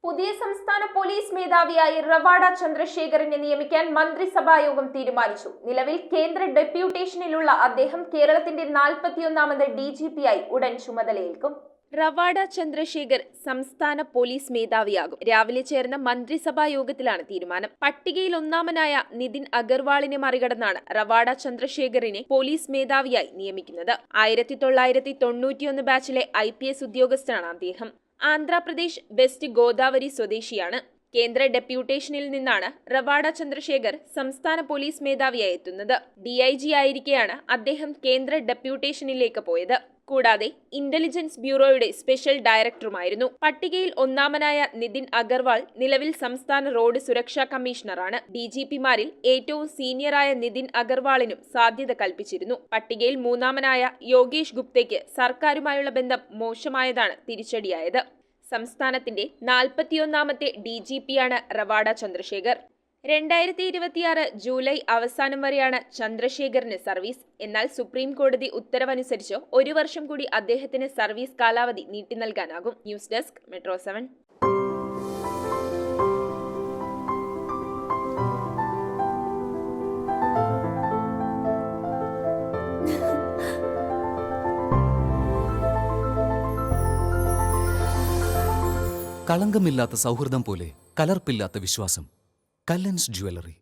പുതിയ സംസ്ഥാന പോലീസ് മേധാവിയായി റവാഡ ചന്ദ്രശേഖറിനെ നിയമിക്കാൻ മന്ത്രിസഭായോഗം തീരുമാനിച്ചു. നിലവിൽ കേന്ദ്ര ഡെപ്യൂട്ടേഷനിലുള്ള അദ്ദേഹം കേരളത്തിന്റെ 41ാമത് DGP-ആയി ഉടൻ ചുമതലയേൽക്കും. റവാഡ ചന്ദ്രശേഖർ സംസ്ഥാന പോലീസ് മേധാവിയാകും. രാവിലെ ചേർന്ന മന്ത്രിസഭാ യോഗത്തിലാണ് തീരുമാനം. പട്ടികയിൽ ഒന്നാമനായ നിതിൻ അഗർവാളിനെ മറികടന്നാണ് റവാഡ ചന്ദ്രശേഖറിനെ പോലീസ് മേധാവിയായി നിയമിക്കുന്നത്. 1991 ബാച്ചിലെ IPS ഉദ്യോഗസ്ഥനാണ് അദ്ദേഹം. ആന്ധ്രാപ്രദേശ് വെസ്റ്റ് ഗോദാവരി സ്വദേശിയാണ്. കേന്ദ്ര ഡെപ്യൂട്ടേഷനിൽ നിന്നാണ് റവാഡ ചന്ദ്രശേഖർ സംസ്ഥാന പോലീസ് മേധാവിയായി എത്തുന്നത്. DIG ആയിരിക്കെയാണ് അദ്ദേഹം കേന്ദ്ര ഡെപ്യൂട്ടേഷനിലേക്ക് പോയത്. കൂടാതെ ഇന്റലിജൻസ് ബ്യൂറോയുടെ സ്പെഷ്യൽ ഡയറക്ടറുമായിരുന്നു. പട്ടികയിൽ ഒന്നാമനായ നിതിൻ അഗർവാൾ നിലവിൽ സംസ്ഥാന റോഡ് സുരക്ഷാ കമ്മീഷണറാണ്. DGP-മാരിൽ ഏറ്റവും സീനിയറായ നിതിൻ അഗർവാളിനും സാധ്യത കൽപ്പിച്ചിരുന്നു. പട്ടികയിൽ മൂന്നാമനായ യോഗേഷ് ഗുപ്തയ്ക്ക് സർക്കാരുമായുള്ള ബന്ധം മോശമായതാണ് തിരിച്ചടിയായത്. സംസ്ഥാനത്തിന്റെ 41ാമത്തെ DGP-യാണ് റവാഡ ചന്ദ്രശേഖർ. 2026 ജൂലൈ അവസാനം വരെയാണ് ചന്ദ്രശേഖറിന് സർവീസ്. എന്നാൽ സുപ്രീം കോടതി ഉത്തരവനുസരിച്ച് 1 വർഷം കൂടി അദ്ദേഹത്തിന് സർവീസ് കാലാവധി നീട്ടി നൽകാനാകും. News desk metro 7. കളങ്കമില്ലാത്ത സൗഹൃദം പോലെ കലർപ്പില്ലാത്ത വിശ്വാസം. കല്ലൻസ് ജ്വല്ലറി.